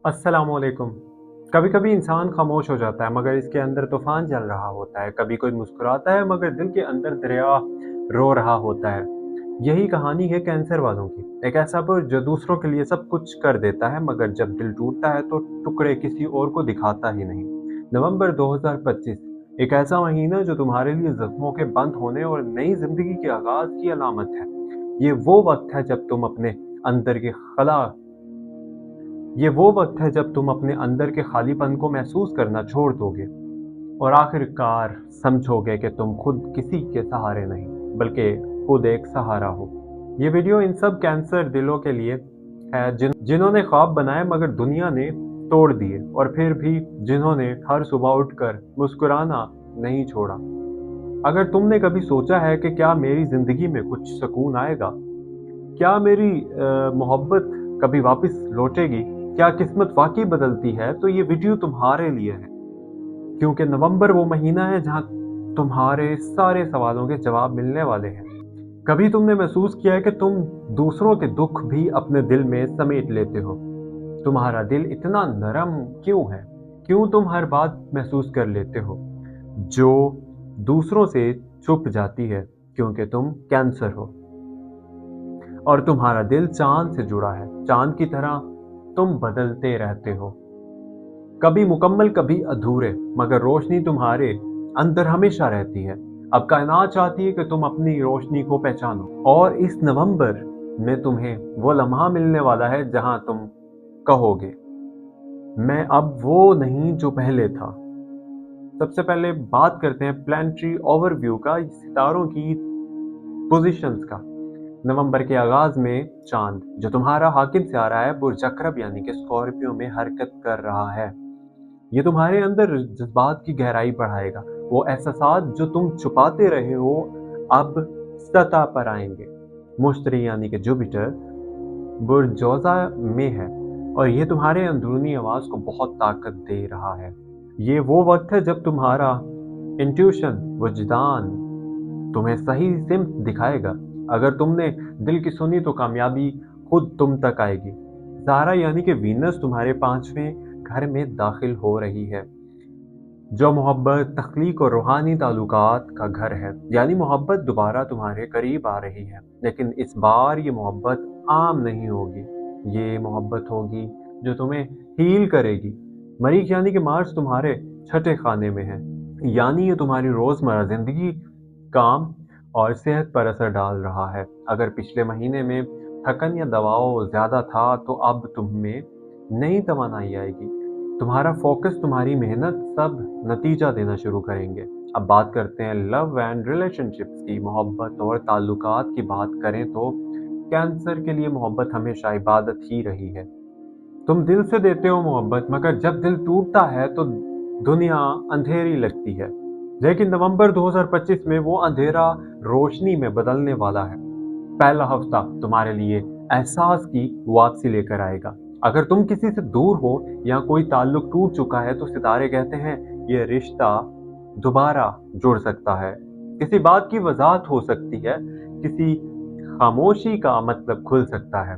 अस्सलामुअलैकुम। कभी कभी इंसान खामोश हो जाता है मगर इसके अंदर तूफान चल रहा होता है। कभी कोई मुस्कुराता है मगर दिल के अंदर दरिया रो रहा होता है। यही कहानी है कैंसर वालों की। एक ऐसा पुरुष जो दूसरों के लिए सब कुछ कर देता है मगर जब दिल टूटता है तो टुकड़े किसी और को दिखाता ही नहीं। नवंबर 2025 एक ऐसा महीना जो तुम्हारे लिए जख्मों के बंद होने और नई जिंदगी के आगाज की अलामत है। ये वो वक्त है जब तुम अपने अंदर की खला ये वो वक्त है जब तुम अपने अंदर के खालीपन को महसूस करना छोड़ दोगे और आखिरकार समझोगे कि तुम खुद किसी के सहारे नहीं बल्कि खुद एक सहारा हो। ये वीडियो इन सब कैंसर दिलों के लिए है जिन्होंने ख्वाब बनाए मगर दुनिया ने तोड़ दिए और फिर भी जिन्होंने हर सुबह उठकर मुस्कुराना नहीं छोड़ा। अगर तुमने कभी सोचा है कि क्या मेरी जिंदगी में कुछ सुकून आएगा, क्या मेरी मोहब्बत कभी वापस लौटेगी, क्या किस्मत वाकई बदलती है, तो ये वीडियो तुम्हारे लिए है। क्योंकि नवंबर वो महीना है जहां तुम्हारे सारे सवालों के जवाब मिलने वाले हैं। कभी तुमने महसूस किया है कि तुम दूसरों के दुख भी अपने दिल में समेट लेते हो? तुम्हारा दिल इतना नरम क्यों है? क्यों तुम हर बात महसूस कर लेते हो जो दूसरों से छुप जाती है? क्योंकि तुम कैंसर हो और तुम्हारा दिल चांद से जुड़ा है। चांद की तरह तुम बदलते रहते हो, कभी मुकम्मल कभी अधूरे, मगर रोशनी तुम्हारे अंदर हमेशा रहती है। अब कायनात चाहती है कि तुम अपनी रोशनी को पहचानो और इस नवंबर में तुम्हें वो लम्हा मिलने वाला है जहां तुम कहोगे, मैं अब वो नहीं जो पहले था। सबसे पहले बात करते हैं प्लानिटरी ओवरव्यू का, सितारों की पोजीशंस का। नवंबर के आगाज में चांद जो तुम्हारा हाकिम से आ रहा है बुर्ज अकरब यानी कि स्कॉर्पियो में हरकत कर रहा है। ये तुम्हारे अंदर जज्बात की गहराई बढ़ाएगा। वो एहसास जो तुम छुपाते रहे हो अब सतह पर आएंगे। मुश्तरी यानी कि जुपिटर बुर्ज जोजा में है और ये तुम्हारे अंदरूनी आवाज को बहुत ताकत दे रहा है। ये वो वक्त है जब तुम्हारा इंट्यूशन वजदान तुम्हें सही सिमत दिखाएगा। अगर तुमने दिल की सुनी तो कामयाबी खुद तुम तक आएगी। ज़ारा यानी कि वीनस तुम्हारे 5वें घर में दाखिल हो रही है, जो मोहब्बत, तख्लीक और रूहानी ताल्लुकात का घर है। यानी मोहब्बत दोबारा तुम्हारे करीब आ रही है, लेकिन इस बार ये मोहब्बत आम नहीं होगी। ये मोहब्बत होगी जो तुम्हें हील करेगी। मरीख यानी कि मार्स तुम्हारे छठे खाने में है, यानी ये तुम्हारी रोज़मर्रा जिंदगी, काम और सेहत पर असर डाल रहा है। अगर पिछले महीने में थकन या दबाव ज़्यादा था तो अब तुम में नई तवानाई आएगी। तुम्हारा फोकस, तुम्हारी मेहनत सब नतीजा देना शुरू करेंगे। अब बात करते हैं लव एंड रिलेशनशिप्स की। मोहब्बत और ताल्लुकात की बात करें तो कैंसर के लिए मोहब्बत हमेशा इबादत ही रही है। तुम दिल से देते हो मोहब्बत, मगर जब दिल टूटता है तो दुनिया अंधेरी लगती है। लेकिन नवंबर 2025 में वो अंधेरा रोशनी में बदलने वाला है। पहला हफ्ता तुम्हारे लिए एहसास की वापसी लेकर आएगा। अगर तुम किसी से दूर हो या कोई ताल्लुक टूट चुका है तो सितारे कहते हैं ये रिश्ता दोबारा जुड़ सकता है। किसी बात की वजाहत हो सकती है, किसी खामोशी का मतलब खुल सकता है।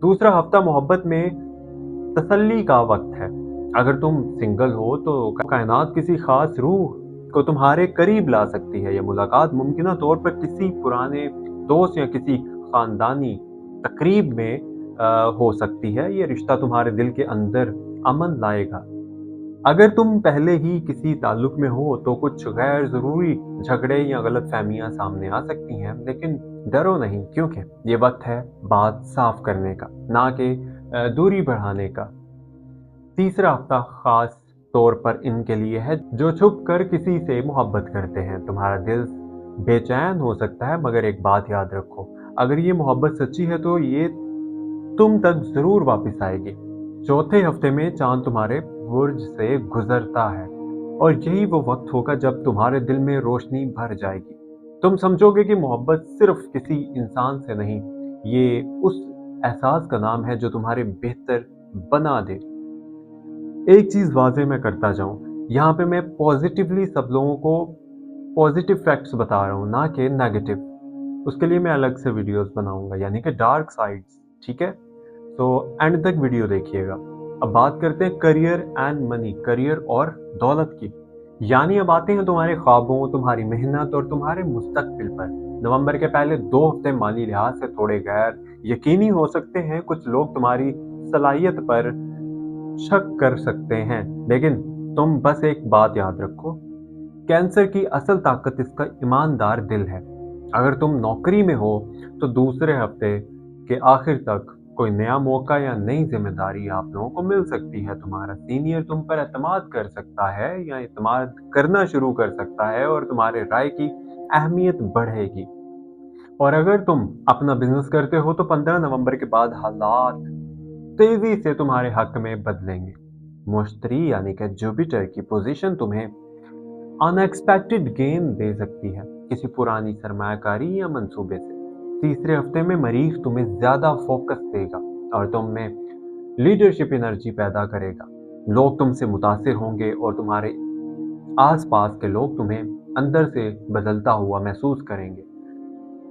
दूसरा हफ्ता मोहब्बत में तसल्ली का वक्त है। अगर तुम सिंगल हो तो कायनात किसी खास रूह को तुम्हारे करीब ला सकती है। यह मुलाकात मुमकिन तौर पर किसी पुराने दोस्त या किसी खानदानी तकरीब में हो सकती है। ये रिश्ता तुम्हारे दिल के अंदर अमन लाएगा। अगर तुम पहले ही किसी ताल्लुक में हो तो कुछ गैर जरूरी झगड़े या गलत फहमियां सामने आ सकती हैं, लेकिन डरो नहीं, क्योंकि ये वक्त है बात साफ करने का, ना कि दूरी बढ़ाने का। तीसरा हफ्ता खास तौर पर इनके लिए है जो छुप कर किसी से मोहब्बत करते हैं। तुम्हारा दिल बेचैन हो सकता है, मगर एक बात याद रखो, अगर ये मोहब्बत सच्ची है तो ये तुम तक जरूर वापस आएगी। चौथे हफ्ते में चांद तुम्हारे बुर्ज से गुजरता है और यही वो वक्त होगा जब तुम्हारे दिल में रोशनी भर जाएगी। तुम समझोगे कि मोहब्बत सिर्फ किसी इंसान से नहीं, ये उस एहसास का नाम है जो तुम्हारे बेहतर बना दे। एक चीज वाजे मैं करता जाऊं, यहाँ पे मैं पॉजिटिवली सब लोगों को पॉजिटिव फैक्ट्स बता रहा हूँ, ना कि नेगेटिव। उसके लिए मैं अलग से वीडियोस बनाऊंगा, यानी कि डार्क साइड्स। ठीक है, तो एंड तक वीडियो देखिएगा। अब बात करते हैं करियर एंड मनी, करियर और दौलत की। यानी अब आते हैं तुम्हारे ख्वाबों, तुम्हारी मेहनत और तुम्हारे मुस्तकबिल पर। नवंबर के पहले 2 हफ्ते माली लिहाज से थोड़े गैर यकीनी हो सकते हैं। कुछ लोग तुम्हारी सलाहियत पर शक कर सकते हैं, लेकिन तुम बस एक बात याद रखो, कैंसर की असल ताकत इसका ईमानदार दिल है। अगर तुम नौकरी में हो तो दूसरे हफ्ते के आखिर तक कोई नया मौका या नई जिम्मेदारी आप लोगों को मिल सकती है। तुम्हारा सीनियर तुम पर एतमाद कर सकता है या एतमाद करना शुरू कर सकता है और तुम्हारे राय की अहमियत बढ़ेगी। और अगर तुम अपना बिजनेस करते हो तो 15 नवंबर के बाद हालात तेजी से तुम्हारे हक में बदलेंगे। मुश्तरी यानी कि जुपिटर की पोजीशन तुम्हें अनएक्सपेक्टेड गेन दे सकती है किसी पुरानी सरमायाकारी या मंसूबे से। तीसरे हफ्ते में मरीख तुम्हें ज्यादा फोकस देगा और तुम में लीडरशिप एनर्जी पैदा करेगा। लोग तुमसे मुतासिर होंगे और तुम्हारे आसपास के लोग तुम्हें अंदर से बदलता हुआ महसूस करेंगे।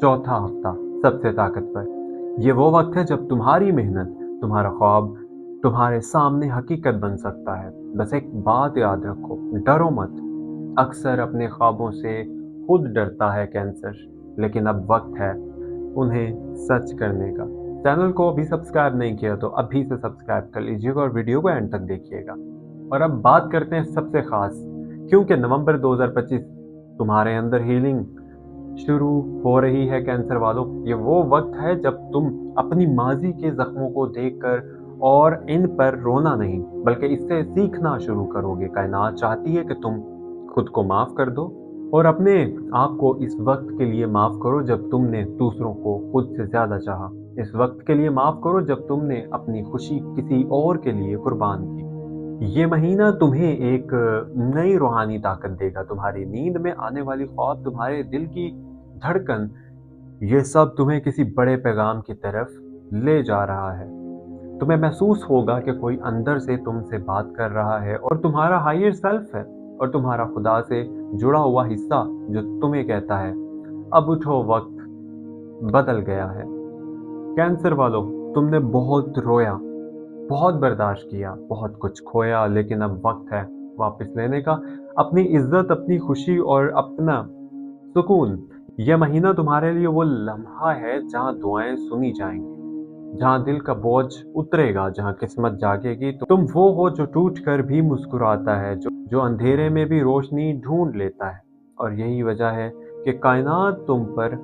चौथा हफ्ता सबसे ताकतवर, ये वो वक्त है जब तुम्हारी मेहनत, तुम्हारा ख्वाब तुम्हारे सामने हकीकत बन सकता है। बस एक बात याद रखो, डरो मत। अक्सर अपने ख्वाबों से खुद डरता है कैंसर, लेकिन अब वक्त है उन्हें सच करने का। चैनल को अभी सब्सक्राइब नहीं किया तो अभी से सब्सक्राइब कर लीजिएगा और वीडियो को एंड तक देखिएगा। और अब बात करते हैं सबसे खास, क्योंकि नवंबर 2025 तुम्हारे अंदर हीलिंग शुरू हो रही है कैंसर वालों। ये वो वक्त है जब तुम अपनी माजी के जख्मों को देखकर और इन पर रोना नहीं बल्कि इससे सीखना शुरू करोगे। कायनात चाहती है कि तुम खुद को माफ कर दो और अपने आप को इस वक्त के लिए माफ करो जब तुमने दूसरों को खुद से ज्यादा चाहा। इस वक्त के लिए माफ करो जब तुमने अपनी खुशी किसी और के लिए कुर्बान की। ये महीना तुम्हें एक नई रूहानी ताकत देगा। तुम्हारी नींद में आने वाली ख्वाब, तुम्हारे दिल की धड़कन, ये सब तुम्हें किसी बड़े पैगाम की तरफ ले जा रहा है। तुम्हें महसूस होगा कि कोई अंदर से तुमसे बात कर रहा है और तुम्हारा हायर सेल्फ है और तुम्हारा खुदा से जुड़ा हुआ हिस्सा जो तुम्हें कहता है अब उठो, वक्त बदल गया है। कैंसर वालों, तुमने बहुत रोया, बहुत बर्दाश्त किया, बहुत कुछ खोया, लेकिन अब वक्त है वापस लेने का, अपनी इज्जत, अपनी खुशी और अपना सुकून। यह महीना तुम्हारे लिए वो लम्हा है जहां दुआएं सुनी जाएंगी, जहां दिल का बोझ उतरेगा, जहां किस्मत जागेगी। तो तुम वो हो जो टूट कर भी मुस्कुराता है, जो अंधेरे में भी रोशनी ढूंढ लेता है। और यही वजह है कि कायनात तुम पर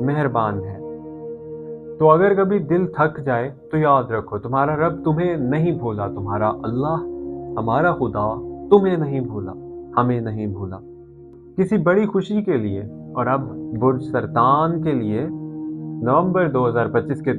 मेहरबान है। तो अगर कभी दिल थक जाए तो याद रखो, तुम्हारा रब तुम्हें नहीं भूला, तुम्हारा अल्लाह, हमारा खुदा तुम्हें नहीं भूला, हमें नहीं भूला। किसी बड़ी खुशी के लिए और अब बुर्ज सरतान के लिए नवंबर 2025 के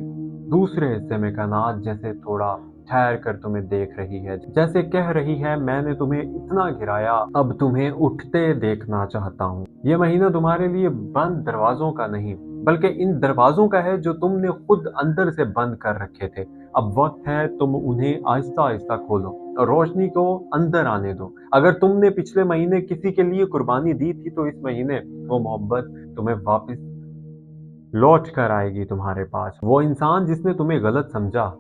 दूसरे हिस्से में कायनात जैसे थोड़ा ठहर कर तुम्हें देख रही है, जैसे कह रही है मैंने तुम्हें इतना गिराया, अब तुम्हें उठते देखना चाहता हूँ। ये महीना तुम्हारे लिए बंद दरवाजों का नहीं बल्कि इन दरवाजों का है जो तुमने खुद अंदर से बंद कर रखे थे। अब वक्त है तुम उन्हें आहिस्ता आहिस्ता खोलो और रोशनी को अंदर आने दो। अगर तुमने पिछले महीने किसी के लिए कुर्बानी दी थी तो इस महीने वो मोहब्बत तुम्हें वापस लौट कर आएगी तुम्हारे पास। वो इंसान जिसने तुम्हें गलत समझा,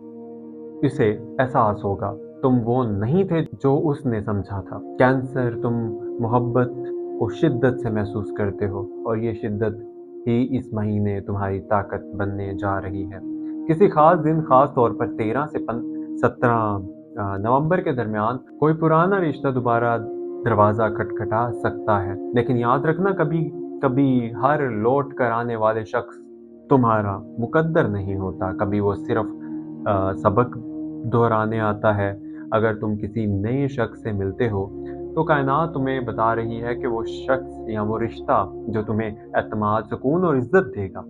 इसे एहसास होगा तुम वो नहीं थे जो उसने समझा था। कैंसर, तुम मोहब्बत को शिद्दत से महसूस करते हो और ये शिद्दत ही इस महीने तुम्हारी ताकत बनने जा रही है। किसी खास दिन, खास तौर पर 13 से 17 नवंबर के दरमियान कोई पुराना रिश्ता दोबारा दरवाजा खटखटा सकता है, लेकिन याद रखना कभी कभी हर लौट कर आने वाले शख्स तुम्हारा मुकद्दर नहीं होता। कभी वो सिर्फ सबक दोहराने आता है। अगर तुम किसी नए शख्स से मिलते हो तो कायनात तुम्हें बता रही है कि वो शख्स या वो रिश्ता जो तुम्हें एतमाद, सुकून और इज्जत देगा,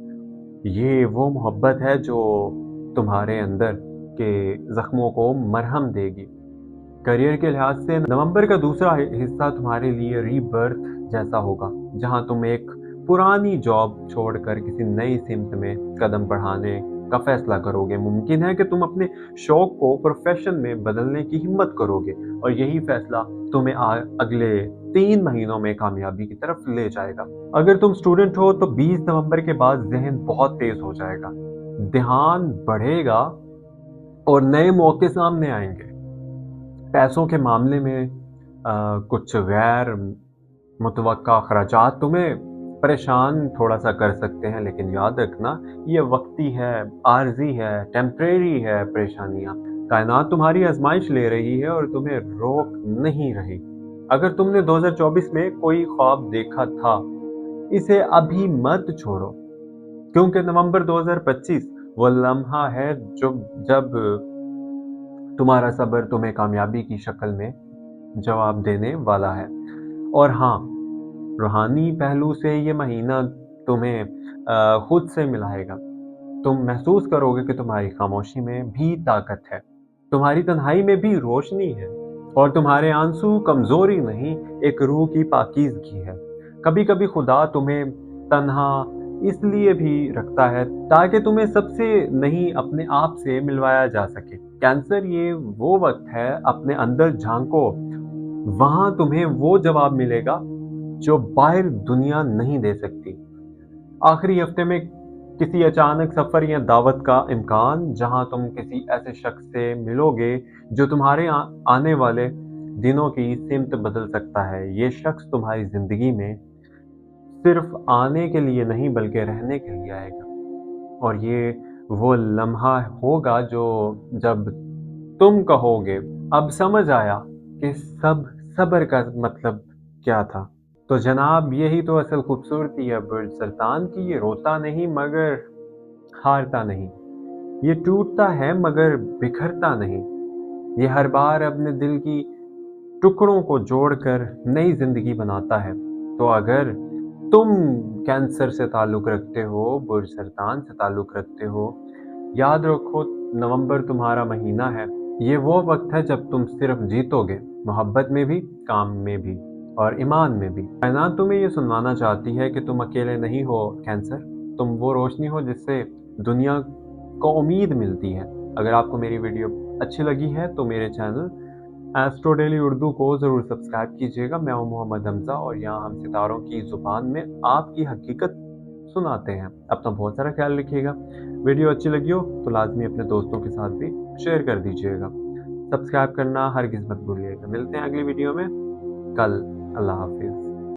ये वो मोहब्बत है जो तुम्हारे अंदर के जख्मों को मरहम देगी। करियर के लिहाज से नवंबर का दूसरा हिस्सा तुम्हारे लिए रीबर्थ जैसा होगा, जहां तुम एक पुरानी जॉब छोड़कर किसी नई सिमत में कदम बढ़ाने का फैसला करोगे। मुमकिन है कि तुम अपने शौक को प्रोफेशन में बदलने की हिम्मत करोगे और यही फैसला तुम्हें अगले 3 महीनों में कामयाबी की तरफ ले जाएगा। अगर तुम स्टूडेंट हो तो 20 नवंबर के बाद जहन बहुत तेज हो जाएगा, ध्यान बढ़ेगा और नए मौके सामने आएंगे। पैसों के मामले में कुछ गैर मुतवक्का अखराजात तुम्हें परेशान थोड़ा-सा कर सकते हैं, लेकिन याद रखना ये वक़्ती है, आर्ज़ी है, टेम्परेरी है परेशानियाँ। कायनात तुम्हारी आज़माइश ले रही है और तुम्हें रोक नहीं रही। अगर तुमने 2024 में कोई ख्वाब देखा था, इसे अभी मत छोड़ो, क्योंकि नवंबर 2025 वो लम्हा है जब तुम्हारा सब्र तुम्हें कामयाबी की शक्ल में जवाब देने वाला है। और हाँ, रूहानी पहलू से ये महीना तुम्हें खुद से मिलाएगा। तुम महसूस करोगे कि तुम्हारी खामोशी में भी ताकत है, तुम्हारी तन्हाई में भी रोशनी है, और तुम्हारे आंसू कमजोरी नहीं, एक रूह की पाकीज़गी है। कभी-कभी खुदा तुम्हें तन्हा इसलिए भी रखता है ताकि तुम्हें सबसे नहीं अपने आप से मिलवाया जा सके। कैंसर, ये वो वक्त है, अपने अंदर झांको, वहां तुम्हें वो जवाब मिलेगा जो बाहर दुनिया नहीं दे सकती। आखिरी हफ्ते में किसी अचानक सफर या दावत का इम्कान, जहां तुम किसी ऐसे शख्स से मिलोगे जो तुम्हारे आने वाले दिनों की सिमत बदल सकता है। ये शख्स तुम्हारी जिंदगी में सिर्फ आने के लिए नहीं बल्कि रहने के लिए आएगा। और ये वो लम्हा होगा जो जब तुम कहोगे, अब समझ आया कि सब सब्र का मतलब क्या था। तो जनाब, यही तो असल खूबसूरती है बुर्ज सुल्तान की। ये रोता नहीं मगर हारता नहीं, ये टूटता है मगर बिखरता नहीं, ये हर बार अपने दिल की टुकड़ों को जोड़कर नई जिंदगी बनाता है। तो अगर तुम कैंसर से ताल्लुक़ रखते हो, बुर्ज सरतान से ताल्लुक़ रखते हो, याद रखो नवंबर तुम्हारा महीना है। ये वो वक्त है जब तुम सिर्फ जीतोगे, मोहब्बत में भी, काम में भी और ईमान में भी। कायनात तुम्हें ये सुनवाना चाहती है कि तुम अकेले नहीं हो कैंसर, तुम वो रोशनी हो जिससे दुनिया को उम्मीद मिलती है। अगर आपको मेरी वीडियो अच्छी लगी है तो मेरे चैनल एस्ट्रो डेली उर्दू को ज़रूर सब्सक्राइब कीजिएगा। मैं हूं मोहम्मद हमजा और यहाँ हम सितारों की ज़ुबान में आपकी हकीकत सुनाते हैं। अपना बहुत सारा ख्याल रखिएगा। वीडियो अच्छी लगी हो तो लाजमी अपने दोस्तों के साथ भी शेयर कर दीजिएगा। सब्सक्राइब करना हरगिज़ मत भूलिएगा। मिलते हैं अगली वीडियो में कल। अल्लाह हाफिज़।